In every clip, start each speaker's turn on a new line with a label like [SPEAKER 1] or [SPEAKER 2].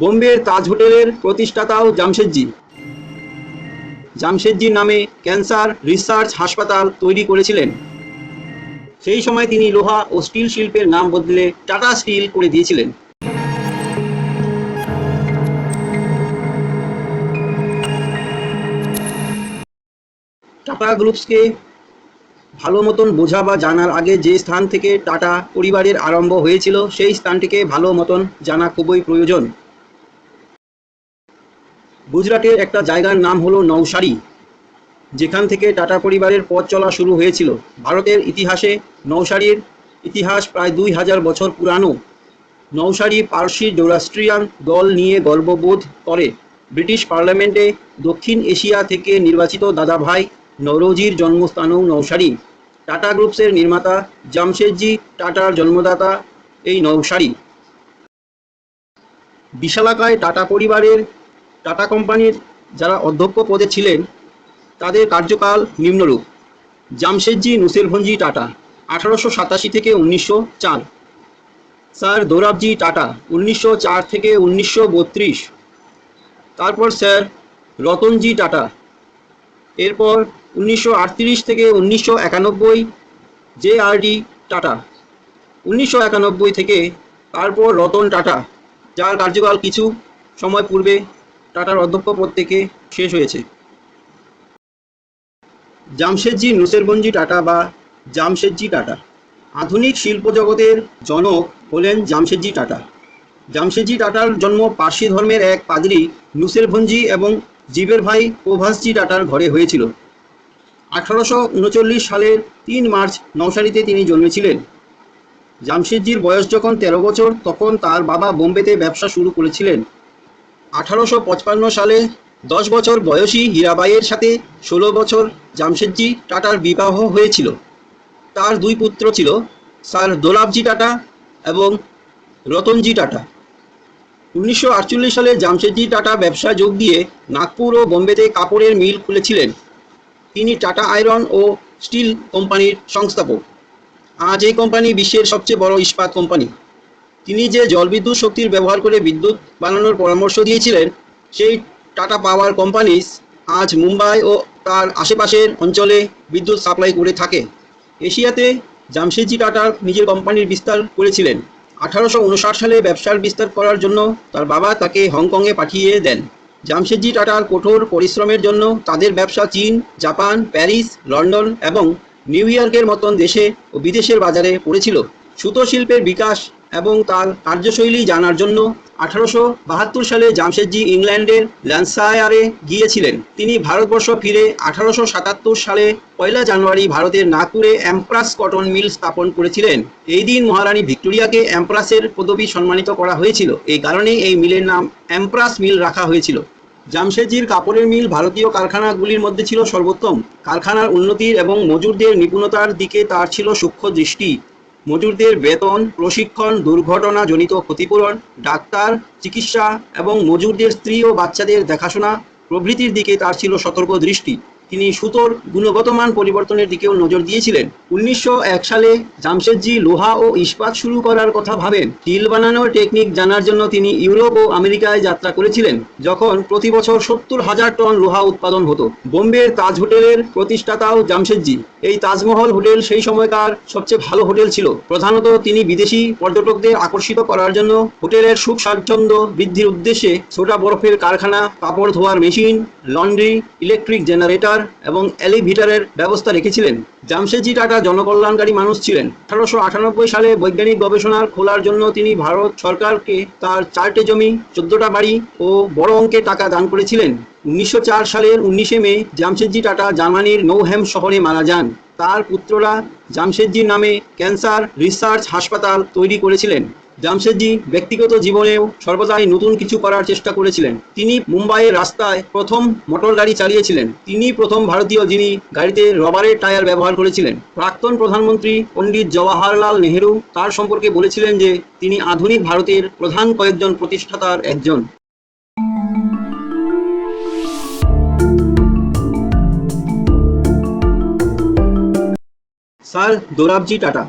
[SPEAKER 1] বোম্বের তাজ হোটেলের প্রতিষ্ঠাতাও জামশেদজি। জামশেদজির নামে ক্যান্সার রিসার্চ হাসপাতাল তৈরি করেছিলেন। সেই সময় তিনি লোহা ও স্টিল শিল্পের নাম বদলে টাটা স্টিল করে দিয়েছিলেন। টাটা গ্রুপসকে ভালো মতন বোঝা বা জানার আগে যে স্থান থেকে টাটা পরিবারের আরম্ভ হয়েছিল সেই স্থানটিকে ভালো মতন জানা খুবই প্রয়োজন। গুজরাটের একটা জায়গার নাম হলো নওশারি, যেখান থেকে টাটা পরিবারের পথ চলা শুরু হয়েছিল। ভারতের ইতিহাসে নওশারির ইতিহাস প্রায় 2000 বছর পুরানো। নওশারি পার্সি জোরাস্ট্রিয়ান দল নিয়ে গর্ববোধ করে। ব্রিটিশ পার্লামেন্টে দক্ষিণ এশিয়া থেকে নির্বাচিত দাদাভাই নওরোজির জন্মস্থানও নওশারি। টাটা গ্রুপসের নির্মাতা জামশেদজি টাটার জন্মদাতা এই নওশারি। বিশালাকায় টাটা পরিবারের টাটা কোম্পানির যারা অধ্যক্ষ পদে ছিলেন তাদের কার্যকাল নিম্নরূপ: জামশেদজি নুসেরভঞ্জি টাটা 1887 থেকে 1904, স্যার দোরাবজি টাটা 1904 থেকে 1932, তারপর স্যার রতনজি টাটা, এরপর 1938 থেকে 1991 JRD টাটা, 1991 থেকে তারপর রতন টাটা, যার কার্যকাল কিছু সময় পূর্বে টাটার অধ্যক্ষ পদ থেকে শেষ হয়েছে। জামশেদজি নুসেরভঞ্জি টাটা বা জামশেদজি টাটা। আধুনিক শিল্প জগতের জনক হলেন জামশেদজি টাটা। জামশেদজি টাটার জন্ম পার্সি ধর্মের এক পাদ্রী নুসেরভঞ্জি এবং জীবের ভাই প্রভাসজি টাটার ঘরে হয়েছিল। 1839 সালের 3 মার্চ নওশারিতে তিনি জন্মেছিলেন। জামশেদজির বয়স যখন 13 বছর তখন তার বাবা বোম্বেতে ব্যবসা শুরু করেছিলেন। 1855 সালে 10 বছর বয়সী হীরাবাইয়ের সাথে 16 বছর জামশেদজি টাটার বিবাহ হয়েছিল। তার 2 পুত্র ছিল, স্যার দোলাবজি টাটা এবং রতনজি টাটা। 1948 সালে জামশেদজি টাটা ব্যবসায় যোগ দিয়ে নাগপুর ও বোম্বেতে কাপড়ের মিল খুলেছিলেন। তিনি টাটা আয়রন ও স্টিল কোম্পানির সংস্থাপক। আজ এই কোম্পানি বিশ্বের সবচেয়ে বড় ইস্পাত কোম্পানি। তিনি যে জলবিদ্যুৎ শক্তির ব্যবহার করে বিদ্যুৎ বানানোর পরামর্শ দিয়েছিলেন, সেই টাটা পাওয়ার কোম্পানিজ আজ মুম্বাই ও তার আশেপাশের অঞ্চলে বিদ্যুৎ সাপ্লাই করে থাকে। এশিয়াতে জামশেদজি টাটা নিজের কোম্পানির বিস্তার করেছিলেন। 1859 সালে ব্যবসার বিস্তার করার জন্য তার বাবা তাকে হংকংয়ে পাঠিয়ে দেন। জামশেদজি টাটার কঠোর পরিশ্রমের জন্য তাদের ব্যবসা চীন, জাপান, প্যারিস, লন্ডন এবং নিউ ইয়র্কের মতন দেশে ও বিদেশের বাজারে পড়েছিল। সুতো শিল্পের বিকাশ এবং তার কার্যশৈলী জানার জন্য 1872 সালে জামশেদজি ইংল্যান্ডের ল্যাঙ্কাশায়ারে গিয়েছিলেন। তিনি ভারতবর্ষ ফিরে 1877 সালে 1 জানুয়ারি ভারতের নাগপুরে এমপ্রাস কটন মিল স্থাপন করেছিলেন। এই দিন মহারানী ভিক্টোরিয়াকে এমপ্রাসের পদবি সম্মানিত করা হয়েছিল। এই কারণে এই মিলের নাম এমপ্রাস মিল রাখা হয়েছিল। জামশেদজির কাপড়ের মিল ভারতীয় কারখানাগুলির মধ্যে ছিল সর্বোত্তম। কারখানার উন্নতির এবং মজুরদের নিপুণতার দিকে তার ছিল সূক্ষ্ম দৃষ্টি। মজুরদের বেতন, প্রশিক্ষণ, দুর্ঘটনাজনিত ক্ষতিপূরণ, ডাক্তার, চিকিৎসা এবং মজুরদের স্ত্রী ও বাচ্চাদের দেখাশোনা প্রভৃতির দিকে তার ছিল সতর্ক দৃষ্টি। তিনি সুতোর গুণগত মান পরিবর্তনের দিকেও নজর দিয়েছিলেন। 1901 সালে জামশেদজি লোহা ও ইস্পাত শুরু করার কথা ভাবেন। স্টিল বানানোর টেকনিক জানার জন্য তিনি ইউরোপ ও আমেরিকায় যাত্রা করেছিলেন, যখন প্রতি বছর 70,000 টন লোহা উৎপাদন হতো। বোম্বের তাজ হোটেলের প্রতিষ্ঠাতাও জামশেদজি। এই তাজমহল হোটেল সেই সময়কার সবচেয়ে ভালো হোটেল ছিল। প্রধানত তিনি বিদেশি পর্যটকদের আকর্ষিত করার জন্য হোটেলের সুখ স্বাচ্ছন্দ্য বৃদ্ধির উদ্দেশ্যে ছোটা বরফের কারখানা, কাপড় ধোয়ার মেশিন, লন্ড্রি, ইলেকট্রিক জেনারেটর এবং এলিভেটরের ব্যবস্থা রেখেছিলেন। জামশেদজি টাটা জনকল্যাণকারী মানুষ ছিলেন। 1898 সালে বৈজ্ঞানিক গবেষণার খোলার জন্য তিনি ভারত সরকারকে তার 4টে জমি, 14টা বাড়ি ও বড় অঙ্কের টাকা দান করেছিলেন। 1904 সালের 19 মে জামশেদজি টাটা জার্মানির নৌহ্যাম শহরে মারা যান। তার পুত্ররা জামশেদজির নামে ক্যান্সার রিসার্চ হাসপাতাল তৈরি করেছিলেন। জামশেদজি ব্যক্তিগত জীবনেও সর্বদাই নতুন কিছু করার চেষ্টা করেছিলেন। তিনি মুম্বাইয়ের রাস্তায় প্রথম মোটর গাড়ি চালিয়েছিলেন। তিনি প্রথম ভারতীয় যিনি গাড়িতে রবারের টায়ার ব্যবহার করেছিলেন। প্রাক্তন প্রধানমন্ত্রী পণ্ডিত জওয়াহরলাল নেহেরু তার সম্পর্কে বলেছিলেন যে তিনি আধুনিক ভারতের প্রধান কয়েকজন প্রতিষ্ঠাতার একজন। স্যার দোরাবজি টাটা।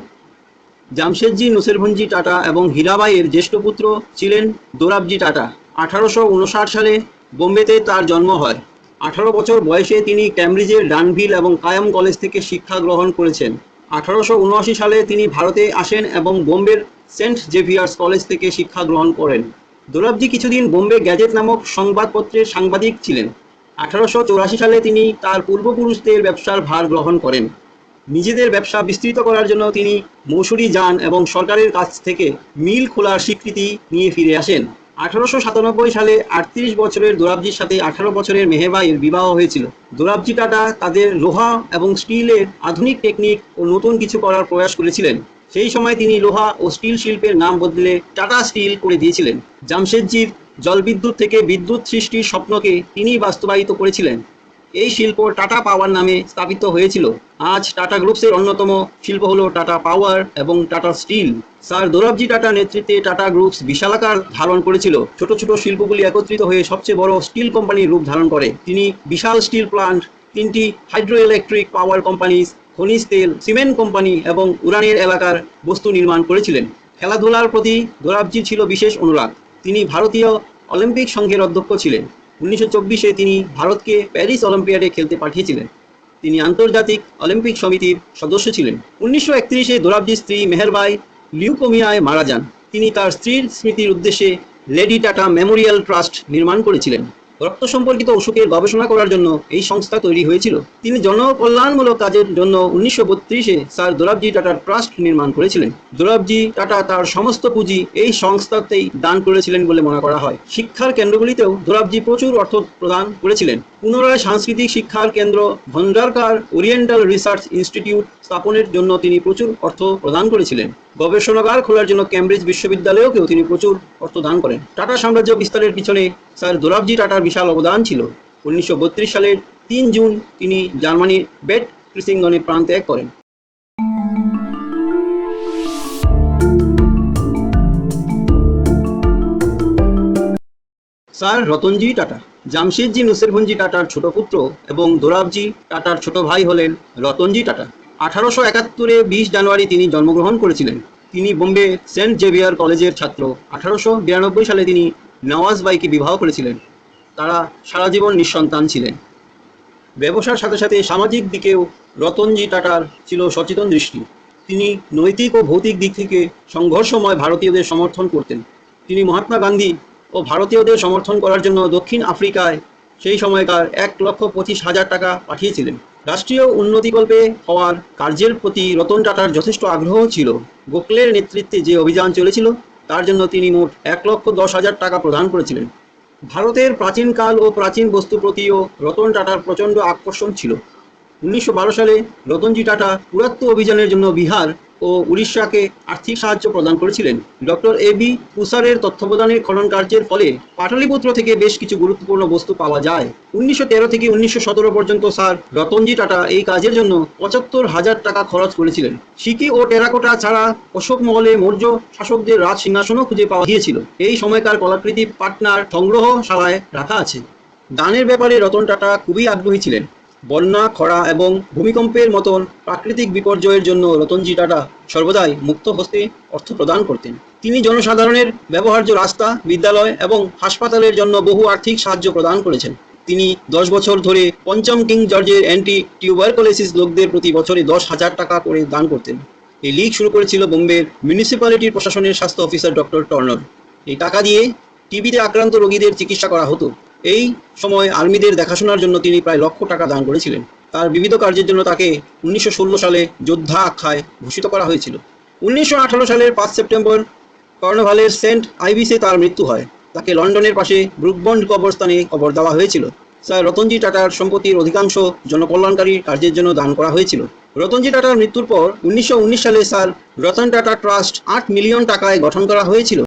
[SPEAKER 1] জামশেদজি নুসেরভঞ্জি টাটা এবং হীরাবাইয়ের জ্যেষ্ঠ পুত্র ছিলেন দোরাবজি টাটা। 1859 সালে বোম্বেতে তার জন্ম হয়। 18 বছর বয়সে তিনি ক্যামব্রিজের ডানভিল এবং কায়াম কলেজ থেকে শিক্ষা গ্রহণ করেছেন। 1879 সালে তিনি ভারতে আসেন এবং বোম্বের সেন্ট জেভিয়ার্স কলেজ থেকে শিক্ষা গ্রহণ করেন। দোরাবজি কিছুদিন বোম্বে গ্যাজেট নামক সংবাদপত্রের সাংবাদিক ছিলেন। 1884 সালে তিনি তার পূর্বপুরুষদের ব্যবসার ভার গ্রহণ করেন। নিজেদের ব্যবসা বিস্তৃত করার জন্য তিনি মৌসুরি যান এবং সরকারের কাছ থেকে মিল খোলার স্বীকৃতি নিয়ে ফিরে আসেন। 1897 সালে 38 বছরের দোরাবজির সাথে 18 বছরের মেহেরবাইয়ের বিবাহ হয়েছিল। দোরাবজি টাটা তাদের লোহা এবং স্টিলের আধুনিক টেকনিক ও নতুন কিছু করার প্রয়াস করেছিলেন। সেই সময় তিনি লোহা ও স্টিল শিল্পের নাম বদলে টাটা স্টিল করে দিয়েছিলেন। জামশেদজির জলবিদ্যুৎ থেকে বিদ্যুৎ সৃষ্টির স্বপ্নকে তিনি বাস্তবায়িত করেছিলেন। এই শিল্প টাটা পাওয়ার নামে স্থাপিত হয়েছিল। আজ টাটা গ্রুপসের অন্যতম শিল্প হলো টাটা পাওয়ার এবং টাটা স্টিল। স্যার দোরাবজি টাটার নেতৃত্বে টাটা গ্রুপস বিশালাকার ধারণ করেছিল। ছোট ছোট শিল্পগুলি একত্রিত হয়ে সবচেয়ে বড় স্টিল কোম্পানির রূপ ধারণ করে। তিনি বিশাল স্টিল প্লান্ট, 3টি হাইড্রো ইলেকট্রিক পাওয়ার কোম্পানি, খনিজ তেল, সিমেন্ট কোম্পানি এবং উড়ানের এলাকার বস্তু নির্মাণ করেছিলেন। খেলাধুলার প্রতি দোরাবজির ছিল বিশেষ অনুরাগ। তিনি ভারতীয় অলিম্পিক সংঘের অধ্যক্ষ ছিলেন। 1924-এ তিনি ভারতকে প্যারিস অলিম্পিয়াডে খেলতে পাঠিয়েছিলেন। তিনি আন্তর্জাতিক অলিম্পিক সমিতির সদস্য ছিলেন। 1931-এ দোরাবজির স্ত্রী মেহেরবাই লিউকোমিয়ায় মারা যান। তিনি তার স্ত্রীর স্মৃতির উদ্দেশ্যে লেডি টাটা মেমোরিয়াল ট্রাস্ট নির্মাণ করেছিলেন। রক্ত সম্পর্কিত অসুখের গবেষণা করার জন্য এই সংস্থা তৈরি হয়েছিল। তিনি জনকল্যাণমূলক কাজের জন্য 1932-এ স্যার দোরাবজি টাটার ট্রাস্ট নির্মাণ করেছিলেন। দোরাবজি টাটা তার সমস্ত পুঁজি এই সংস্থাতেই দান করেছিলেন বলে মনে করা হয়। শিক্ষার কেন্দ্রগুলিতেও দোরাবজি প্রচুর অর্থ প্রদান করেছিলেন। পুনরায় সাংস্কৃতিক শিক্ষার কেন্দ্র ভন্ডারকার ওরিয়েন্টাল রিসার্চ ইনস্টিটিউট স্থাপনের জন্য তিনি প্রচুর অর্থ প্রদান করেছিলেন। গবেষণাগার খোলার জন্য কেমব্রিজ বিশ্ববিদ্যালয়কেও তিনি প্রচুর অর্থ দান করেন। টাটা সাম্রাজ্য বিস্তারের পিছনে স্যার দোরাবজি টাটার বিশাল অবদান ছিল। 1932 সালের 3 জুন তিনি জার্মানির বেট ক্রিসিংগনে প্রাণ ত্যাগ করেন। স্যার রতনজি টাটা জামশেদজি নুসেরভঞ্জি টাটার ছোট পুত্র এবং দোরাবজি টাটার ছোট ভাই হলেন রতনজি টাটা। 1871-এ 20 জানুয়ারি তিনি জন্মগ্রহণ করেছিলেন। তিনি বোম্বে সেন্ট জেভিয়ার কলেজের ছাত্র। 1892 সালে তিনি নওয়াজবাইকে বিবাহ করেছিলেন। তারা সারা জীবন নিঃসন্তান ছিলেন। ব্যবসার সাথে সাথে সামাজিক দিকেও রতনজি টাটার ছিল সচেতন দৃষ্টি। তিনি নৈতিক ও ভৌতিক দিক থেকে সংঘর্ষময় ভারতীয়দের সমর্থন করতেন। তিনি মহাত্মা গান্ধী ও ভারতীয়দের সমর্থন করার জন্য দক্ষিণ আফ্রিকায় সেই সময়কার 1,25,000 টাকা পাঠিয়েছিলেন। রাষ্ট্রীয় উন্নতিকল্পে হওয়ার কার্যের প্রতি রতন টাটার যথেষ্ট আগ্রহ ছিল। গোখলের নেতৃত্বে যে অভিযান চলেছিল তার জন্য তিনি মোট 1,10,000 টাকা প্রদান করেছিলেন। ভারতের প্রাচীনকাল ও প্রাচীন বস্তু প্রতিও রতন টাটার প্রচণ্ড আকর্ষণ ছিল। 1912 সালে রতনজি টাটা পুরাতত্ত্ব অভিযানের জন্য বিহার ও উড়িষ্যাকে আর্থিক সাহায্য প্রদান করেছিলেন। ডক্টর এবি কুসারের তত্ত্বাবধানের খনন কার্যের ফলে পাটলিপুত্র থেকে বেশ কিছু গুরুত্বপূর্ণ বস্তু পাওয়া যায়। 1913 থেকে 1917 পর্যন্ত স্যার রতনজি টাটা এই কাজের জন্য 75,000 টাকা খরচ করেছিলেন। সিকি ও টেরাকোটা ছাড়া অশোক মহলে মৌর্য শাসকদের রাজ সিংহাসনও খুঁজে পাওয়া গিয়েছিল। এই সময়কার কলাকৃতি পাটনার সংগ্রহশালায় রাখা আছে। দানের ব্যাপারে রতন টাটা খুবই আগ্রহী ছিলেন। বন্যা, খরা এবং ভূমিকম্পের মতন প্রাকৃতিক বিপর্যয়ের জন্য রতনজি টাটা সর্বদাই মুক্ত হস্তে অর্থ প্রদান করতেন। তিনি জনসাধারণের ব্যবহার্য রাস্তা, বিদ্যালয় এবং হাসপাতালের জন্য বহু আর্থিক সাহায্য প্রদান করেছেন। তিনি 10 বছর ধরে পঞ্চম কিং জর্জের অ্যান্টি টিউবারকুলোসিস লোকদের প্রতি বছরে 10,000 টাকা করে দান করতেন। এই লীগ শুরু করেছিল বোম্বের মিউনিসিপ্যালিটির প্রশাসনের স্বাস্থ্য অফিসার ডক্টর টর্নার। এই টাকা দিয়ে টিবিতে আক্রান্ত রোগীদের চিকিৎসা করা হতো। এই সময় আর্মিদের দেখাশোনার জন্য তিনি প্রায় 1,00,000 টাকা দান করেছিলেন। তার বিবিধ কার্যের জন্য তাকে 1916 সালে যোদ্ধা আখ্যায় ভূষিত করা হয়েছিল। 1918 সালের 5 সেপ্টেম্বর কর্নভালের সেন্ট আইভিসে তার মৃত্যু হয়। তাকে লন্ডনের পাশে ব্রুকবন্ড কবরস্থানে কবর দেওয়া হয়েছিল। স্যার রতনজি টাটার সম্পত্তির অধিকাংশ জনকল্যাণকারী কার্যের জন্য দান করা হয়েছিল। রতনজি টাটার মৃত্যুর পর 1919 সালে sir Ratan Tata trust 8 million টাকায় গঠন করা হয়েছিল।